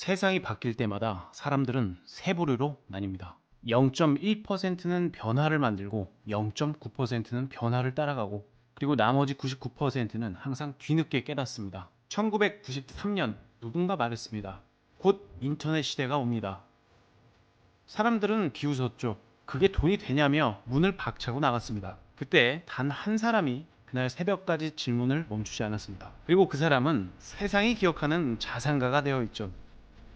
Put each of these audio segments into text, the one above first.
세상이 바뀔 때마다 사람들은 세 부류로 나뉩니다. 0.1%는 변화를 만들고 0.9%는 변화를 따라가고 그리고 나머지 99%는 항상 뒤늦게 깨닫습니다. 1993년 누군가 말했습니다. 곧 인터넷 시대가 옵니다. 사람들은 비웃었죠. 그게 돈이 되냐며 문을 박차고 나갔습니다. 그때 단 한 사람이 그날 새벽까지 질문을 멈추지 않았습니다. 그리고 그 사람은 세상이 기억하는 자산가가 되어 있죠.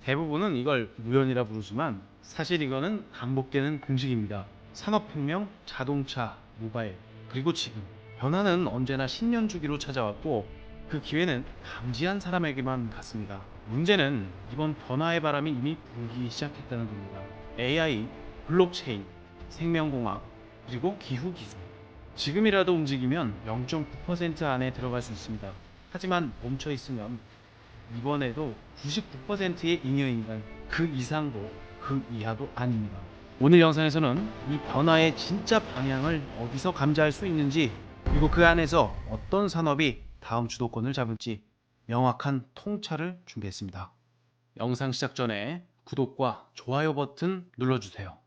대부분은 이걸 우연이라 부르지만 사실 이거는 반복되는 공식입니다. 산업혁명, 자동차, 모바일, 그리고 지금 변화는 언제나 10년 주기로 찾아왔고 그 기회는 감지한 사람에게만 갔습니다. 문제는 이번 변화의 바람이 이미 불기 시작했다는 겁니다. AI, 블록체인, 생명공학, 그리고 기후기술. 지금이라도 움직이면 0.9% 안에 들어갈 수 있습니다. 하지만 멈춰 있으면 이번에도 99%의 잉여인간, 그 이상도 그 이하도 아닙니다. 오늘 영상에서는 이 변화의 진짜 방향을 어디서 감지할 수 있는지, 그리고 그 안에서 어떤 산업이 다음 주도권을 잡을지 명확한 통찰을 준비했습니다. 영상 시작 전에 구독과 좋아요 버튼 눌러주세요.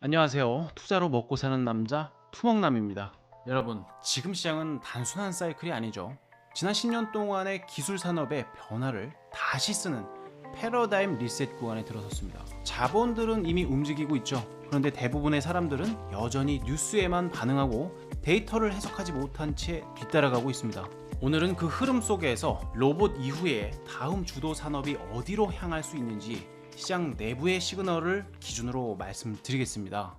안녕하세요. 투자로 먹고 사는 남자 투먹남입니다. 여러분, 지금 시장은 단순한 사이클이 아니죠. 지난 10년 동안의 기술 산업의 변화를 다시 쓰는 패러다임 리셋 구간에 들어섰습니다. 자본들은 이미 움직이고 있죠. 그런데 대부분의 사람들은 여전히 뉴스에만 반응하고 데이터를 해석하지 못한 채 뒤따라가고 있습니다. 오늘은 그 흐름 속에서 로봇 이후에 다음 주도 산업이 어디로 향할 수 있는지 시장 내부의 시그널을 기준으로 말씀드리겠습니다.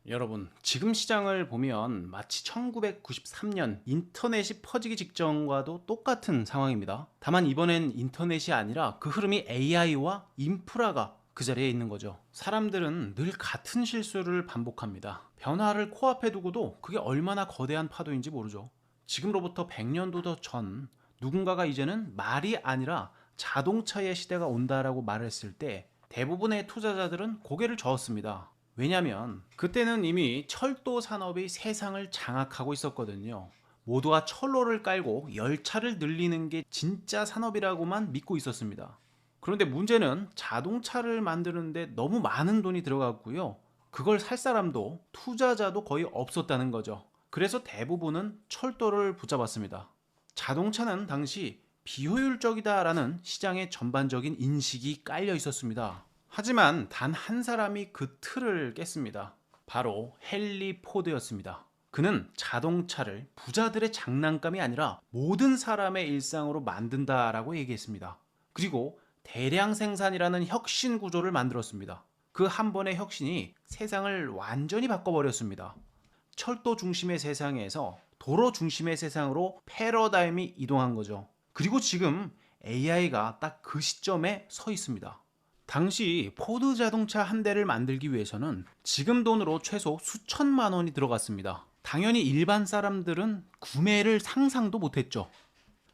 여러분, 지금 시장을 보면 마치 1993년 인터넷이 퍼지기 직전과도 똑같은 상황입니다. 다만 이번엔 인터넷이 아니라 그 흐름이 AI와 인프라가 그 자리에 있는 거죠. 사람들은 늘 같은 실수를 반복합니다. 변화를 코앞에 두고도 그게 얼마나 거대한 파도인지 모르죠. 지금으로부터 100년도 더 전 누군가가 이제는 말이 아니라 자동차의 시대가 온다라고 말했을 때 대부분의 투자자들은 고개를 저었습니다. 왜냐면 그때는 이미 철도 산업이 세상을 장악하고 있었거든요. 모두가 철로를 깔고 열차를 늘리는 게 진짜 산업이라고만 믿고 있었습니다. 그런데 문제는 자동차를 만드는데 너무 많은 돈이 들어갔고요. 그걸 살 사람도 투자자도 거의 없었다는 거죠. 그래서 대부분은 철도를 붙잡았습니다. 자동차는 당시 비효율적이다라는 시장의 전반적인 인식이 깔려 있었습니다. 하지만 단 한 사람이 그 틀을 깼습니다. 바로 헨리 포드였습니다. 그는 자동차를 부자들의 장난감이 아니라 모든 사람의 일상으로 만든다라고 얘기했습니다. 그리고 대량 생산이라는 혁신 구조를 만들었습니다. 그 한 번의 혁신이 세상을 완전히 바꿔버렸습니다. 철도 중심의 세상에서 도로 중심의 세상으로 패러다임이 이동한 거죠. 그리고 지금 AI가 딱 그 시점에 서 있습니다. 당시 포드 자동차 한 대를 만들기 위해서는 지금 돈으로 최소 수천만 원이 들어갔습니다. 당연히 일반 사람들은 구매를 상상도 못했죠.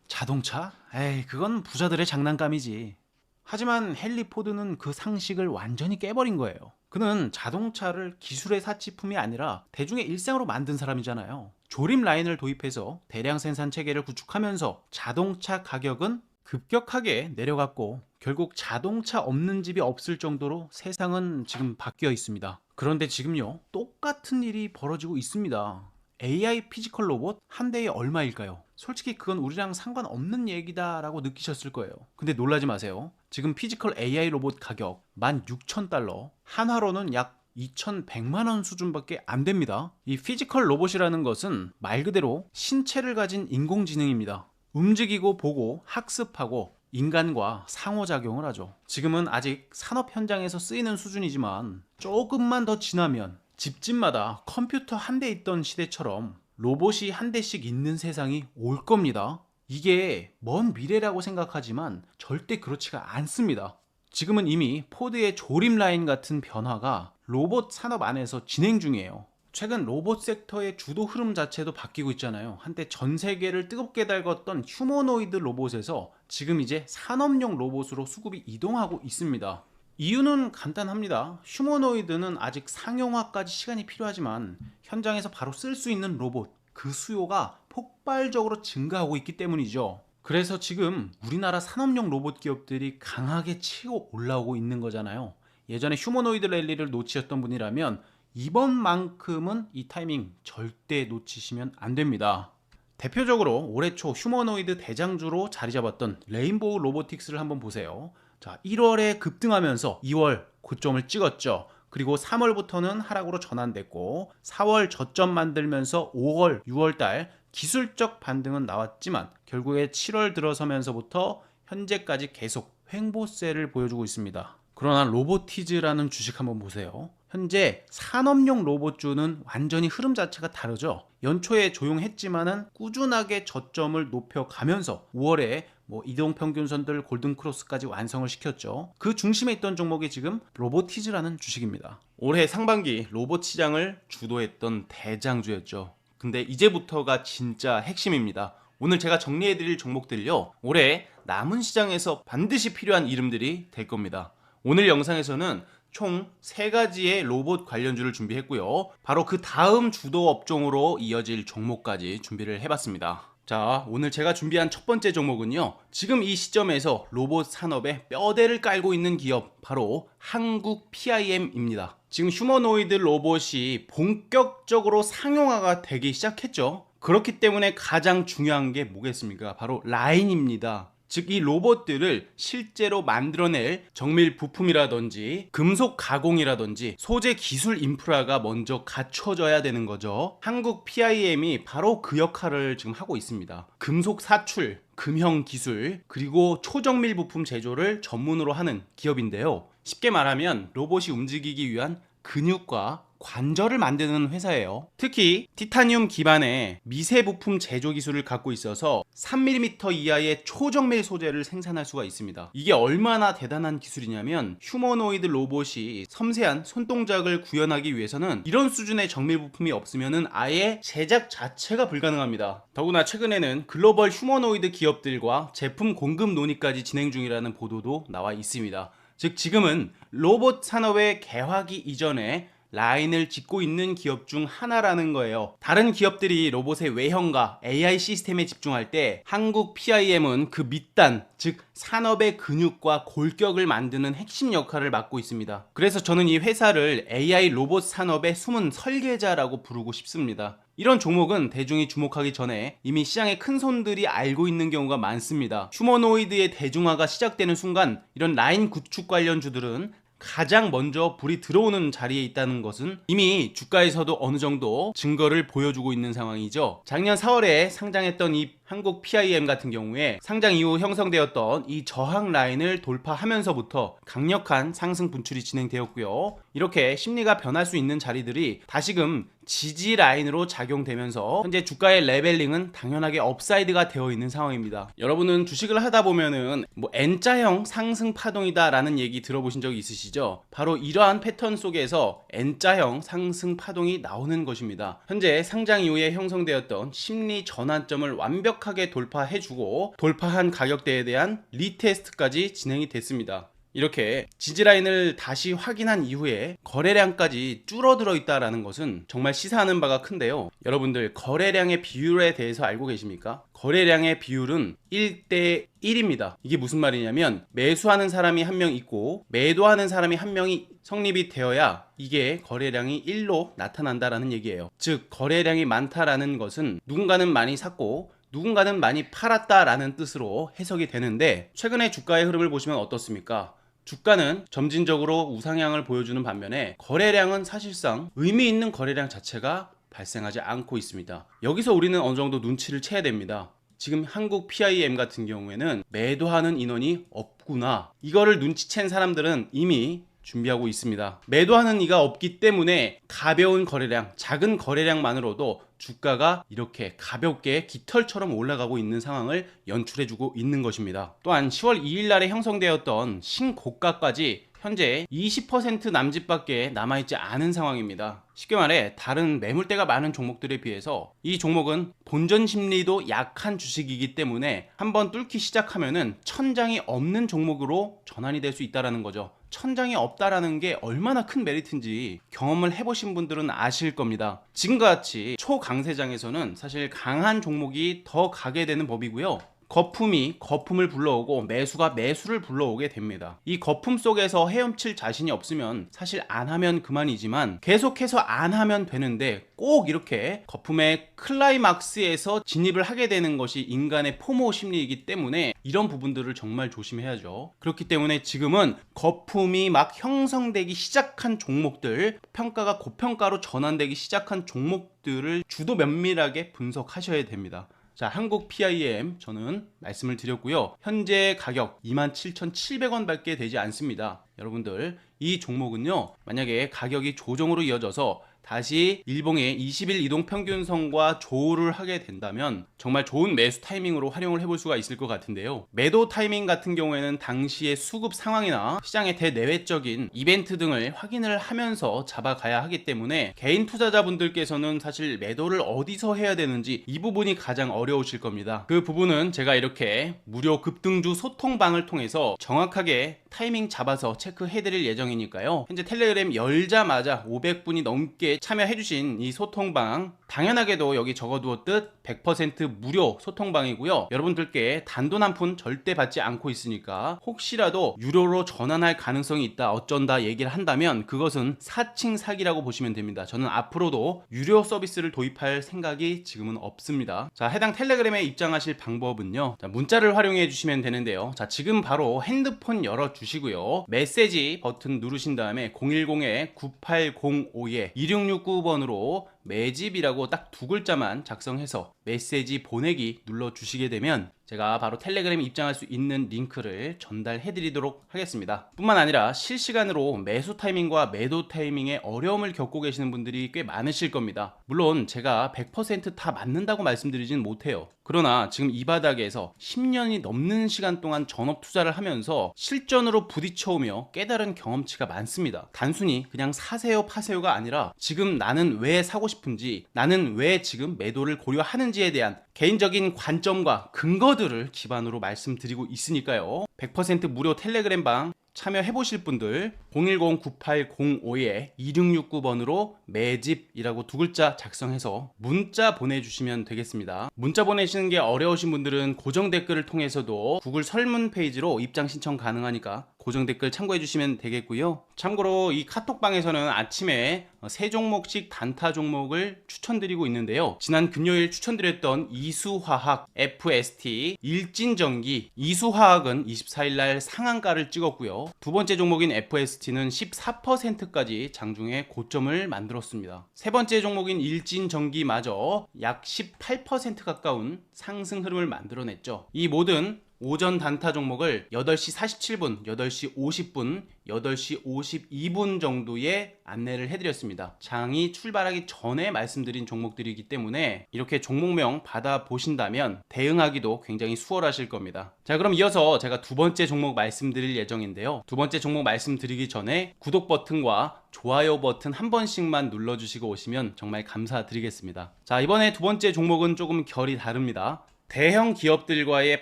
자동차? 에이, 그건 부자들의 장난감이지. 하지만 헨리 포드는 그 상식을 완전히 깨버린 거예요. 그는 자동차를 기술의 사치품이 아니라 대중의 일상으로 만든 사람이잖아요. 조립 라인을 도입해서 대량 생산 체계를 구축하면서 자동차 가격은 급격하게 내려갔고 결국 자동차 없는 집이 없을 정도로 세상은 지금 바뀌어 있습니다. 그런데 지금요, 똑같은 일이 벌어지고 있습니다. AI 피지컬 로봇 한 대에 얼마일까요? 솔직히 그건 우리랑 상관없는 얘기다라고 느끼셨을 거예요. 근데 놀라지 마세요. 지금 피지컬 AI 로봇 가격 16,000달러, 한화로는 약 2,100만 원 수준밖에 안 됩니다. 이 피지컬 로봇이라는 것은 말 그대로 신체를 가진 인공지능입니다. 움직이고 보고 학습하고 인간과 상호작용을 하죠. 지금은 아직 산업 현장에서 쓰이는 수준이지만 조금만 더 지나면 집집마다 컴퓨터 한 대 있던 시대처럼 로봇이 한 대씩 있는 세상이 올 겁니다. 이게 먼 미래라고 생각하지만 절대 그렇지가 않습니다. 지금은 이미 포드의 조립 라인 같은 변화가 로봇 산업 안에서 진행 중이에요. 최근 로봇 섹터의 주도 흐름 자체도 바뀌고 있잖아요. 한때 전 세계를 뜨겁게 달궜던 휴머노이드 로봇에서 지금 이제 산업용 로봇으로 수급이 이동하고 있습니다. 이유는 간단합니다. 휴머노이드는 아직 상용화까지 시간이 필요하지만 현장에서 바로 쓸 수 있는 로봇, 그 수요가 폭발적으로 증가하고 있기 때문이죠. 그래서 지금 우리나라 산업용 로봇 기업들이 강하게 치고 올라오고 있는 거잖아요. 예전에 휴머노이드 랠리를 놓치셨던 분이라면 이번만큼은 이 타이밍 절대 놓치시면 안 됩니다. 대표적으로 올해 초 휴머노이드 대장주로 자리 잡았던 레인보우 로보틱스를 한번 보세요. 자, 1월에 급등하면서 2월 고점을 찍었죠. 그리고 3월부터는 하락으로 전환됐고 4월 저점 만들면서 5월, 6월 달 기술적 반등은 나왔지만 결국에 7월 들어서면서부터 현재까지 계속 횡보세를 보여주고 있습니다. 그러나 로보티즈라는 주식 한번 보세요. 현재 산업용 로봇주는 완전히 흐름 자체가 다르죠. 연초에 조용했지만은 꾸준하게 저점을 높여가면서 5월에 이동평균선들 골든크로스까지 완성을 시켰죠. 그 중심에 있던 종목이 지금 로보티즈라는 주식입니다. 올해 상반기 로봇 시장을 주도했던 대장주였죠. 근데 이제부터가 진짜 핵심입니다. 오늘 제가 정리해드릴 종목들요, 올해 남은 시장에서 반드시 필요한 이름들이 될 겁니다. 오늘 영상에서는 총 3가지의 로봇 관련주를 준비했고요. 바로 그 다음 주도 업종으로 이어질 종목까지 준비를 해봤습니다. 자, 오늘 제가 준비한 첫 번째 종목은요, 지금 이 시점에서 로봇 산업에 뼈대를 깔고 있는 기업, 바로 한국 PIM입니다. 지금 휴머노이드 로봇이 본격적으로 상용화가 되기 시작했죠. 그렇기 때문에 가장 중요한 게 뭐겠습니까? 바로 라인입니다. 즉, 이 로봇들을 실제로 만들어낼 정밀 부품이라든지 금속 가공이라든지 소재 기술 인프라가 먼저 갖춰져야 되는 거죠. 한국 PIM이 바로 그 역할을 지금 하고 있습니다. 금속 사출, 금형 기술, 그리고 초정밀 부품 제조를 전문으로 하는 기업인데요. 쉽게 말하면 로봇이 움직이기 위한 근육과 관절을 만드는 회사예요. 특히 티타늄 기반의 미세 부품 제조 기술을 갖고 있어서 3mm 이하의 초정밀 소재를 생산할 수가 있습니다. 이게 얼마나 대단한 기술이냐면 휴머노이드 로봇이 섬세한 손동작을 구현하기 위해서는 이런 수준의 정밀 부품이 없으면 아예 제작 자체가 불가능합니다. 더구나 최근에는 글로벌 휴머노이드 기업들과 제품 공급 논의까지 진행 중이라는 보도도 나와 있습니다. 즉, 지금은 로봇 산업의 개화기 이전에 라인을 짓고 있는 기업 중 하나라는 거예요. 다른 기업들이 로봇의 외형과 AI 시스템에 집중할 때 한국 PIM은 그 밑단, 즉 산업의 근육과 골격을 만드는 핵심 역할을 맡고 있습니다. 그래서 저는 이 회사를 AI 로봇 산업의 숨은 설계자라고 부르고 싶습니다. 이런 종목은 대중이 주목하기 전에 이미 시장의 큰 손들이 알고 있는 경우가 많습니다. 휴머노이드의 대중화가 시작되는 순간 이런 라인 구축 관련주들은 가장 먼저 불이 들어오는 자리에 있다는 것은 이미 주가에서도 어느 정도 증거를 보여주고 있는 상황이죠. 작년 4월에 상장했던 이 한국 PIM 같은 경우에 상장 이후 형성되었던 이 저항 라인을 돌파하면서부터 강력한 상승 분출이 진행되었고요. 이렇게 심리가 변할 수 있는 자리들이 다시금 지지 라인으로 작용되면서 현재 주가의 레벨링은 당연하게 업사이드가 되어 있는 상황입니다. 여러분은 주식을 하다 보면은 N자형 상승 파동이다 라는 얘기 들어보신 적이 있으시죠? 바로 이러한 패턴 속에서 N자형 상승 파동이 나오는 것입니다. 현재 상장 이후에 형성되었던 심리 전환점을 완벽하게 돌파해주고 돌파한 가격대에 대한 리테스트까지 진행이 됐습니다. 이렇게 지지라인을 다시 확인한 이후에 거래량까지 줄어들어 있다는 것은 정말 시사하는 바가 큰데요. 여러분들 거래량의 비율에 대해서 알고 계십니까? 거래량의 비율은 1대 1입니다. 이게 무슨 말이냐면 매수하는 사람이 한 명 있고 매도하는 사람이 한 명이 성립이 되어야 이게 거래량이 1로 나타난다라는 얘기예요. 즉 거래량이 많다라는 것은 누군가는 많이 샀고 누군가는 많이 팔았다라는 뜻으로 해석이 되는데, 최근의 주가의 흐름을 보시면 어떻습니까? 주가는 점진적으로 우상향을 보여주는 반면에 거래량은 사실상 의미 있는 거래량 자체가 발생하지 않고 있습니다. 여기서 우리는 어느 정도 눈치를 채야 됩니다. 지금 한국 PIM 같은 경우에는 매도하는 인원이 없구나, 이거를 눈치챈 사람들은 이미 준비하고 있습니다. 매도하는 이가 없기 때문에 가벼운 거래량, 작은 거래량만으로도 주가가 이렇게 가볍게 깃털처럼 올라가고 있는 상황을 연출해주고 있는 것입니다. 또한 10월 2일 날에 형성되었던 신고가까지 현재 20% 남짓밖에 남아있지 않은 상황입니다. 쉽게 말해 다른 매물대가 많은 종목들에 비해서 이 종목은 본전 심리도 약한 주식이기 때문에 한번 뚫기 시작하면은 천장이 없는 종목으로 전환이 될 수 있다는 거죠. 천장이 없다라는 게 얼마나 큰 메리트인지 경험을 해보신 분들은 아실 겁니다. 지금과 같이 초강세장에서는 사실 강한 종목이 더 가게 되는 법이고요. 거품이 거품을 불러오고 매수가 매수를 불러오게 됩니다. 이 거품 속에서 헤엄칠 자신이 없으면 사실 안 하면 그만이지만 계속해서 안 하면 되는데 꼭 이렇게 거품의 클라이막스에서 진입을 하게 되는 것이 인간의 포모 심리이기 때문에 이런 부분들을 정말 조심해야죠. 그렇기 때문에 지금은 거품이 막 형성되기 시작한 종목들, 평가가 고평가로 전환되기 시작한 종목들을 주도 면밀하게 분석하셔야 됩니다. 자, 한국 PIM 저는 말씀을 드렸고요. 현재 가격 27,700원 밖에 되지 않습니다. 여러분들 이 종목은요, 만약에 가격이 조정으로 이어져서 다시 일봉의 20일 이동평균선과 조우를 하게 된다면 정말 좋은 매수 타이밍으로 활용을 해볼 수가 있을 것 같은데요. 매도 타이밍 같은 경우에는 당시의 수급 상황이나 시장의 대내외적인 이벤트 등을 확인을 하면서 잡아가야 하기 때문에 개인 투자자분들께서는 사실 매도를 어디서 해야 되는지 이 부분이 가장 어려우실 겁니다. 그 부분은 제가 이렇게 무료 급등주 소통방을 통해서 정확하게 타이밍 잡아서 체크해드릴 예정이니까요. 현재 텔레그램 열자마자 500분이 넘게 참여해주신 이 소통방, 당연하게도 여기 적어두었듯 100% 무료 소통방이고요. 여러분들께 단돈 한 푼 절대 받지 않고 있으니까 혹시라도 유료로 전환할 가능성이 있다, 어쩐다 얘기를 한다면 그것은 사칭 사기라고 보시면 됩니다. 저는 앞으로도 유료 서비스를 도입할 생각이 지금은 없습니다. 자, 해당 텔레그램에 입장하실 방법은요, 자, 문자를 활용해 주시면 되는데요. 자, 지금 바로 핸드폰 열어 주시고요. 메시지 버튼 누르신 다음에 010-9805-2669번으로 매집이라고 딱 두 글자만 작성해서 메시지 보내기 눌러주시게 되면 제가 바로 텔레그램에 입장할 수 있는 링크를 전달해 드리도록 하겠습니다. 뿐만 아니라 실시간으로 매수 타이밍과 매도 타이밍에 어려움을 겪고 계시는 분들이 꽤 많으실 겁니다. 물론 제가 100% 다 맞는다고 말씀드리진 못해요. 그러나 지금 이 바닥에서 10년이 넘는 시간 동안 전업 투자를 하면서 실전으로 부딪혀오며 깨달은 경험치가 많습니다. 단순히 그냥 사세요 파세요가 아니라 지금 나는 왜 사고 싶은지, 나는 왜 지금 매도를 고려하는지에 대한 개인적인 관점과 근거들을 기반으로 말씀드리고 있으니까요. 100% 무료 텔레그램 방 참여해보실 분들 010-9805-2669번으로 매집이라고 두 글자 작성해서 문자 보내주시면 되겠습니다. 문자 보내시는 게 어려우신 분들은 고정 댓글을 통해서도 구글 설문 페이지로 입장 신청 가능하니까 고정 댓글 참고해 주시면 되겠고요. 참고로 이 카톡방에서는 아침에 세 종목씩 단타 종목을 추천드리고 있는데요. 지난 금요일 추천드렸던 이수화학, FST, 일진전기, 이수화학은 24일날 상한가를 찍었고요. 두 번째 종목인 FST는 14%까지 장중에 고점을 만들었습니다. 세 번째 종목인 일진전기마저 약 18% 가까운 상승 흐름을 만들어냈죠. 이 모든 오전 단타 종목을 8시 47분, 8시 50분, 8시 52분 정도에 안내를 해드렸습니다. 장이 출발하기 전에 말씀드린 종목들이기 때문에 이렇게 종목명 받아보신다면 대응하기도 굉장히 수월하실 겁니다. 자, 그럼 이어서 제가 두 번째 종목 말씀드릴 예정인데요. 두 번째 종목 말씀드리기 전에 구독 버튼과 좋아요 버튼 한 번씩만 눌러주시고 오시면 정말 감사드리겠습니다. 자, 이번에 두 번째 종목은 조금 결이 다릅니다. 대형 기업들과의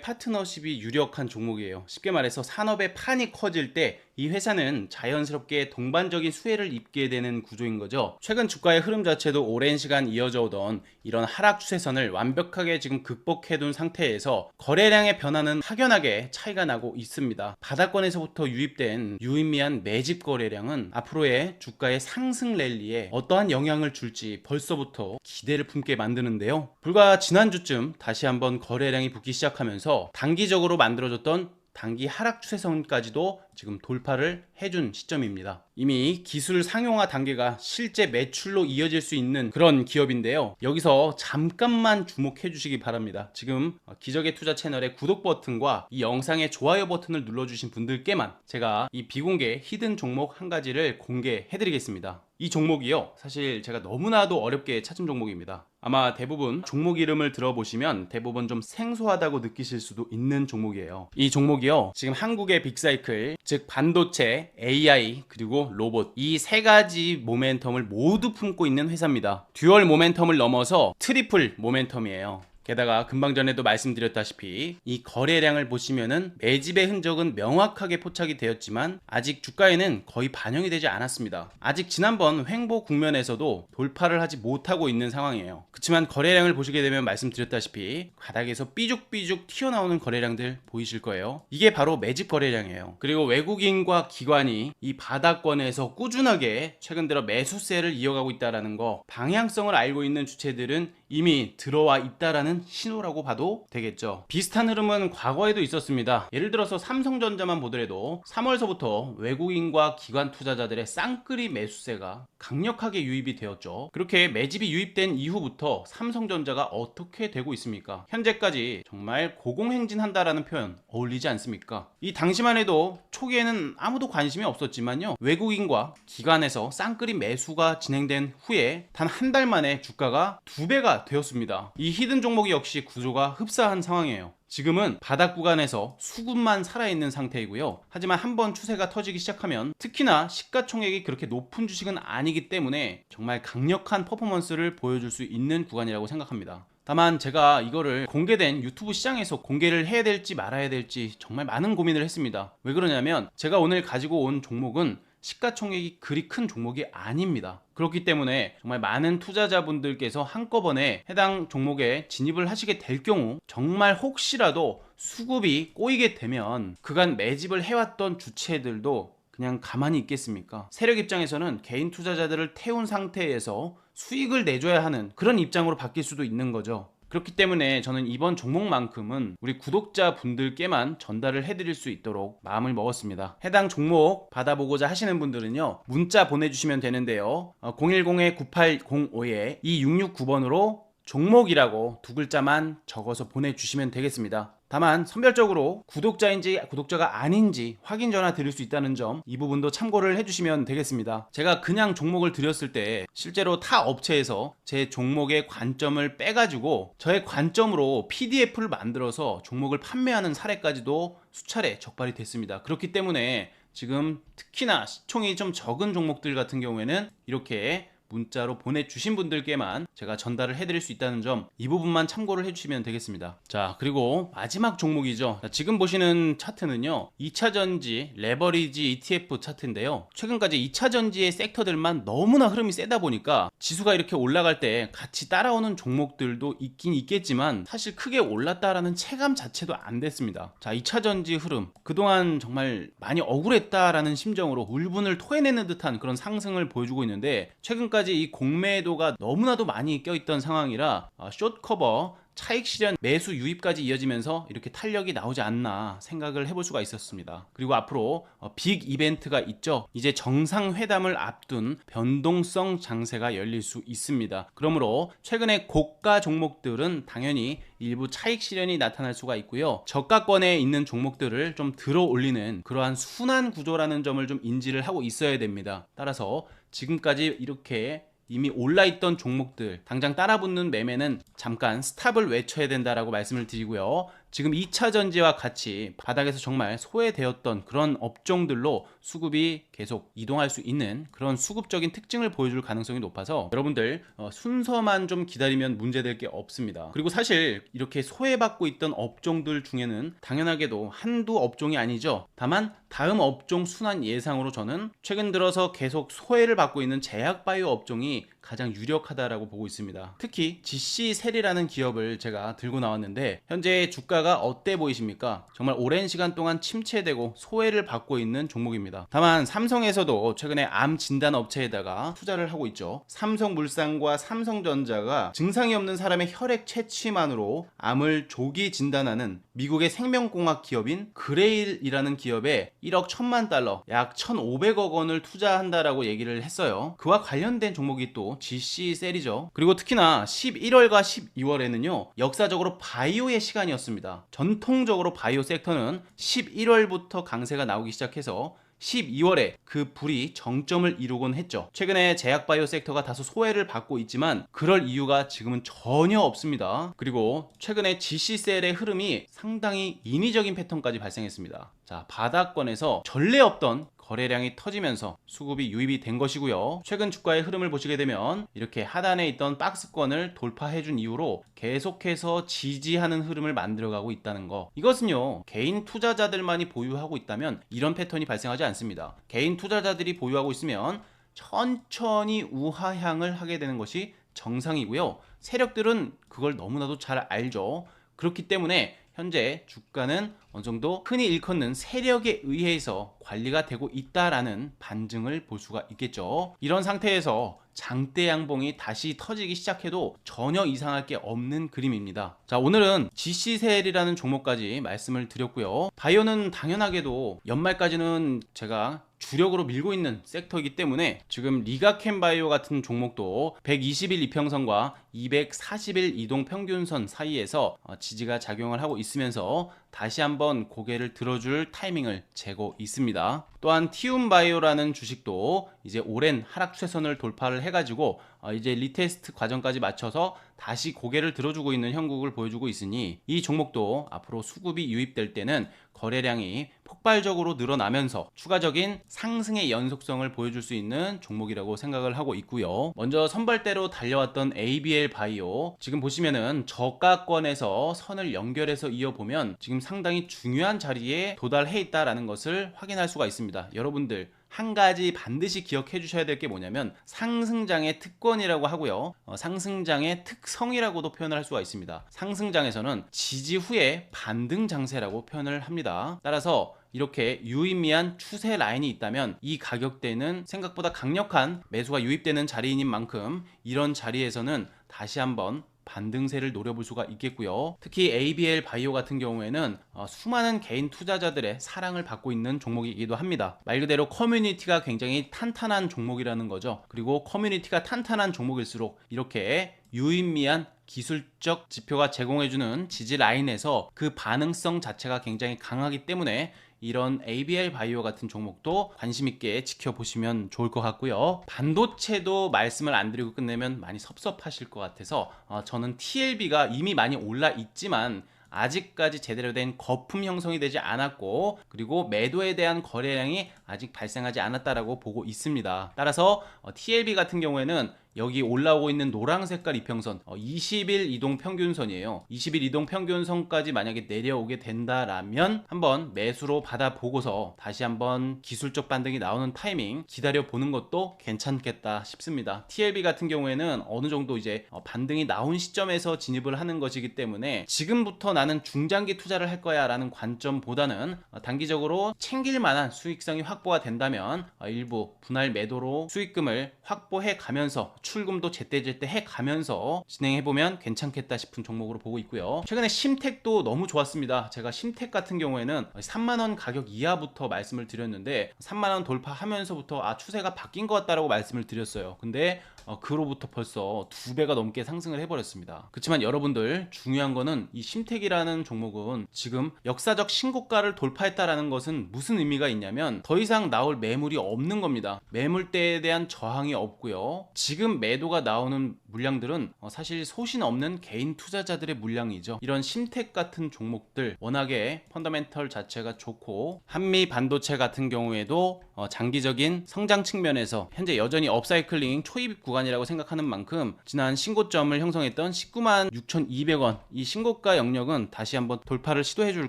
파트너십이 유력한 종목이에요. 쉽게 말해서 산업의 판이 커질 때 이 회사는 자연스럽게 동반적인 수혜를 입게 되는 구조인 거죠. 최근 주가의 흐름 자체도 오랜 시간 이어져 오던 이런 하락 추세선을 완벽하게 지금 극복해둔 상태에서 거래량의 변화는 확연하게 차이가 나고 있습니다. 바닥권에서부터 유입된 유의미한 매집 거래량은 앞으로의 주가의 상승 랠리에 어떠한 영향을 줄지 벌써부터 기대를 품게 만드는데요. 불과 지난주쯤 다시 한번 거래량이 붙기 시작하면서 단기적으로 만들어졌던 단기 하락 추세선까지도 지금 돌파를 해준 시점입니다. 이미 기술 상용화 단계가 실제 매출로 이어질 수 있는 그런 기업인데요. 여기서 잠깐만 주목해 주시기 바랍니다. 지금 기적의 투자 채널의 구독 버튼과 이 영상의 좋아요 버튼을 눌러주신 분들께만 제가 이 비공개 히든 종목 한 가지를 공개해 드리겠습니다. 이 종목이요, 사실 제가 너무나도 어렵게 찾은 종목입니다. 아마 대부분 종목 이름을 들어보시면 대부분 좀 생소하다고 느끼실 수도 있는 종목이에요. 이 종목이요, 지금 한국의 빅사이클, 즉 반도체, AI, 그리고 로봇, 이 세 가지 모멘텀을 모두 품고 있는 회사입니다. 듀얼 모멘텀을 넘어서 트리플 모멘텀이에요. 게다가 금방 전에도 말씀드렸다시피 이 거래량을 보시면은 매집의 흔적은 명확하게 포착이 되었지만 아직 주가에는 거의 반영이 되지 않았습니다. 아직 지난번 횡보 국면에서도 돌파를 하지 못하고 있는 상황이에요. 그렇지만 거래량을 보시게 되면 말씀드렸다시피 바닥에서 삐죽삐죽 튀어나오는 거래량들 보이실 거예요. 이게 바로 매집 거래량이에요. 그리고 외국인과 기관이 이 바닥권에서 꾸준하게 최근 들어 매수세를 이어가고 있다는 거, 방향성을 알고 있는 주체들은 이미 들어와 있다라는 신호라고 봐도 되겠죠. 비슷한 흐름은 과거에도 있었습니다. 예를 들어서 삼성전자만 보더라도 3월서부터 외국인과 기관 투자자들의 쌍끌이 매수세가 강력하게 유입이 되었죠. 그렇게 매집이 유입된 이후부터 삼성전자가 어떻게 되고 있습니까? 현재까지 정말 고공행진한다라는 표현 어울리지 않습니까? 이 당시만 해도 초기에는 아무도 관심이 없었지만요, 외국인과 기관에서 쌍끌이 매수가 진행된 후에 단 한 달 만에 주가가 2배가 되었습니다. 이 히든 종목이 역시 구조가 흡사한 상황이에요. 지금은 바닥 구간에서 수급만 살아있는 상태이고요. 하지만 한번 추세가 터지기 시작하면, 특히나 시가총액이 그렇게 높은 주식은 아니기 때문에 정말 강력한 퍼포먼스를 보여줄 수 있는 구간이라고 생각합니다. 다만 제가 이거를 공개된 유튜브 시장에서 공개를 해야 될지 말아야 될지 정말 많은 고민을 했습니다. 왜 그러냐면 제가 오늘 가지고 온 종목은 시가총액이 그리 큰 종목이 아닙니다. 그렇기 때문에 정말 많은 투자자분들께서 한꺼번에 해당 종목에 진입을 하시게 될 경우, 정말 혹시라도 수급이 꼬이게 되면 그간 매집을 해왔던 주체들도 그냥 가만히 있겠습니까? 세력 입장에서는 개인 투자자들을 태운 상태에서 수익을 내줘야 하는 그런 입장으로 바뀔 수도 있는 거죠. 그렇기 때문에 저는 이번 종목만큼은 우리 구독자분들께만 전달을 해드릴 수 있도록 마음을 먹었습니다. 해당 종목 받아보고자 하시는 분들은요, 문자 보내주시면 되는데요, 010-9805-2669번으로 종목이라고 두 글자만 적어서 보내주시면 되겠습니다. 다만 선별적으로 구독자인지 구독자가 아닌지 확인 전화 드릴 수 있다는 점, 이 부분도 참고를 해주시면 되겠습니다. 제가 그냥 종목을 드렸을 때 실제로 타 업체에서 제 종목의 관점을 빼가지고 저의 관점으로 PDF를 만들어서 종목을 판매하는 사례까지도 수차례 적발이 됐습니다. 그렇기 때문에 지금 특히나 시총이 좀 적은 종목들 같은 경우에는 이렇게 문자로 보내주신 분들께만 제가 전달을 해드릴 수 있다는 점, 이 부분만 참고를 해주시면 되겠습니다. 자, 그리고 마지막 종목이죠. 자, 지금 보시는 차트는요, 2차전지 레버리지 ETF 차트인데요, 최근까지 2차전지의 섹터들만 너무나 흐름이 세다 보니까 지수가 이렇게 올라갈 때 같이 따라오는 종목들도 있긴 있겠지만 사실 크게 올랐다라는 체감 자체도 안 됐습니다. 자, 2차전지 흐름, 그동안 정말 많이 억울했다라는 심정으로 울분을 토해내는 듯한 그런 상승을 보여주고 있는데, 최근까지 이 공매도가 너무나도 많이 껴있던 상황이라 숏커버 차익 실현 매수 유입까지 이어지면서 이렇게 탄력이 나오지 않나 생각을 해볼 수가 있었습니다. 그리고 앞으로 빅 이벤트가 있죠. 이제 정상회담을 앞둔 변동성 장세가 열릴 수 있습니다. 그러므로 최근에 고가 종목들은 당연히 일부 차익 실현이 나타날 수가 있고요, 저가권에 있는 종목들을 좀 들어 올리는 그러한 순환 구조라는 점을 좀 인지를 하고 있어야 됩니다. 따라서 지금까지 이렇게 이미 올라있던 종목들 당장 따라붙는 매매는 잠깐 스탑을 외쳐야 된다라고 말씀을 드리고요, 지금 2차전지와 같이 바닥에서 정말 소외되었던 그런 업종들로 수급이 계속 이동할 수 있는 그런 수급적인 특징을 보여줄 가능성이 높아서 여러분들 순서만 좀 기다리면 문제될 게 없습니다. 그리고 사실 이렇게 소외받고 있던 업종들 중에는 당연하게도 한두 업종이 아니죠. 다만 다음 업종 순환 예상으로 저는 최근 들어서 계속 소외를 받고 있는 제약바이오 업종이 가장 유력하다라고 보고 있습니다. 특히 GC셀이라는 기업을 제가 들고 나왔는데 현재 주가가 어때 보이십니까? 정말 오랜 시간 동안 침체되고 소외를 받고 있는 종목입니다. 다만 삼성에서도 최근에 암 진단 업체에다가 투자를 하고 있죠. 삼성물산과 삼성전자가 증상이 없는 사람의 혈액 채취만으로 암을 조기 진단하는 미국의 생명공학 기업인 그레일이라는 기업에 1억 1천만 달러, 약 1,500억 원을 투자한다라고 얘기를 했어요. 그와 관련된 종목이 또 GC셀이죠. 그리고 특히나 11월과 12월에는요, 역사적으로 바이오의 시간이었습니다. 전통적으로 바이오 섹터는 11월부터 강세가 나오기 시작해서 12월에 그 불이 정점을 이루곤 했죠. 최근에 제약바이오 섹터가 다소 소외를 받고 있지만 그럴 이유가 지금은 전혀 없습니다. 그리고 최근에 GC셀의 흐름이 상당히 인위적인 패턴까지 발생했습니다. 자, 바닥권에서 전례 없던 거래량이 터지면서 수급이 유입이 된 것이고요. 최근 주가의 흐름을 보시게 되면 이렇게 하단에 있던 박스권을 돌파해준 이후로 계속해서 지지하는 흐름을 만들어가고 있다는 거. 이것은요, 개인 투자자들만이 보유하고 있다면 이런 패턴이 발생하지 않습니다. 개인 투자자들이 보유하고 있으면 천천히 우하향을 하게 되는 것이 정상이고요. 세력들은 그걸 너무나도 잘 알죠. 그렇기 때문에 현재 주가는 어느 정도 흔히 일컫는 세력에 의해서 관리가 되고 있다라는 반증을 볼 수가 있겠죠. 이런 상태에서 장대 양봉이 다시 터지기 시작해도 전혀 이상할 게 없는 그림입니다. 자, 오늘은 GC셀이라는 종목까지 말씀을 드렸고요. 바이오는 당연하게도 연말까지는 제가 주력으로 밀고 있는 섹터이기 때문에 지금 리가캠 바이오 같은 종목도 120일 이평선과 240일 이동평균선 사이에서 지지가 작용을 하고 있으면서 다시 한번 고개를 들어줄 타이밍을 재고 있습니다. 또한 티움바이오라는 주식도 이제 오랜 하락 추세선을 돌파를 해가지고 이제 리테스트 과정까지 마쳐서 다시 고개를 들어주고 있는 형국을 보여주고 있으니 이 종목도 앞으로 수급이 유입될 때는 거래량이 폭발적으로 늘어나면서 추가적인 상승의 연속성을 보여줄 수 있는 종목이라고 생각을 하고 있고요. 먼저 선발대로 달려왔던 ABL 바이오, 지금 보시면은 저가권에서 선을 연결해서 이어보면 지금 상당히 중요한 자리에 도달해 있다라는 것을 확인할 수가 있습니다. 여러분들 한 가지 반드시 기억해 주셔야 될 게 뭐냐면 상승장의 특권이라고 하고요, 상승장의 특성이라고도 표현을 할 수가 있습니다. 상승장에서는 지지 후에 반등 장세라고 표현을 합니다. 따라서 이렇게 유의미한 추세 라인이 있다면 이 가격대는 생각보다 강력한 매수가 유입되는 자리인 만큼 이런 자리에서는 다시 한번 반등세를 노려볼 수가 있겠고요. 특히 ABL 바이오 같은 경우에는 수많은 개인 투자자들의 사랑을 받고 있는 종목이기도 합니다. 말 그대로 커뮤니티가 굉장히 탄탄한 종목이라는 거죠. 그리고 커뮤니티가 탄탄한 종목일수록 이렇게 유의미한 기술적 지표가 제공해주는 지지 라인에서 그 반응성 자체가 굉장히 강하기 때문에 이런 ABL 바이오 같은 종목도 관심 있게 지켜보시면 좋을 것 같고요. 반도체도 말씀을 안 드리고 끝내면 많이 섭섭하실 것 같아서 저는 TLB가 이미 많이 올라 있지만 아직까지 제대로 된 거품 형성이 되지 않았고, 그리고 매도에 대한 거래량이 아직 발생하지 않았다라고 보고 있습니다. 따라서 TLB 같은 경우에는 여기 올라오고 있는 노랑 색깔 이평선 20일 이동 평균선이에요. 20일 이동 평균선까지 만약에 내려오게 된다라면 한번 매수로 받아보고서 다시 한번 기술적 반등이 나오는 타이밍 기다려 보는 것도 괜찮겠다 싶습니다. TLB 같은 경우에는 어느 정도 이제 반등이 나온 시점에서 진입을 하는 것이기 때문에 지금부터 나는 중장기 투자를 할 거야 라는 관점보다는 단기적으로 챙길 만한 수익성이 확보가 된다면 일부 분할 매도로 수익금을 확보해 가면서 출금도 제때제때 해가면서 진행해보면 괜찮겠다 싶은 종목으로 보고 있고요. 최근에 심택도 너무 좋았습니다. 제가 심택 같은 경우에는 3만원 가격 이하부터 말씀을 드렸는데 3만원 돌파하면서부터 추세가 바뀐 것 같다라고 말씀을 드렸어요. 근데 그로부터 벌써 2배가 넘게 상승을 해버렸습니다. 그렇지만 여러분들 중요한 거는 이 심택이라는 종목은 지금 역사적 신고가를 돌파했다라는 것은 무슨 의미가 있냐면 더 이상 나올 매물이 없는 겁니다. 매물대에 대한 저항이 없고요. 지금 매도가 나오는 물량들은 사실 소신 없는 개인 투자자들의 물량이죠. 이런 심택 같은 종목들 워낙에 펀더멘털 자체가 좋고 한미 반도체 같은 경우에도 장기적인 성장 측면에서 현재 여전히 업사이클링 초입 구간이라고 생각하는 만큼 지난 신고점을 형성했던 19만 6,200원 이 신고가 영역은 다시 한번 돌파를 시도해 줄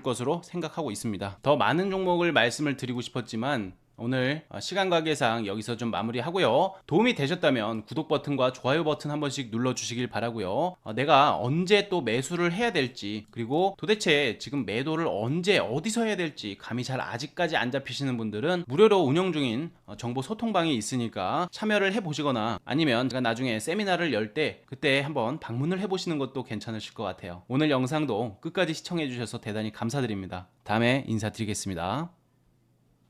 것으로 생각하고 있습니다. 더 많은 종목을 말씀을 드리고 싶었지만 오늘 시간 관계상 여기서 좀 마무리하고요. 도움이 되셨다면 구독 버튼과 좋아요 버튼 한 번씩 눌러주시길 바라고요. 내가 언제 또 매수를 해야 될지, 그리고 도대체 지금 매도를 언제 어디서 해야 될지 감이 잘 아직까지 안 잡히시는 분들은 무료로 운영 중인 정보 소통방이 있으니까 참여를 해보시거나 아니면 제가 나중에 세미나를 열 때 그때 한번 방문을 해보시는 것도 괜찮으실 것 같아요. 오늘 영상도 끝까지 시청해 주셔서 대단히 감사드립니다. 다음에 인사드리겠습니다.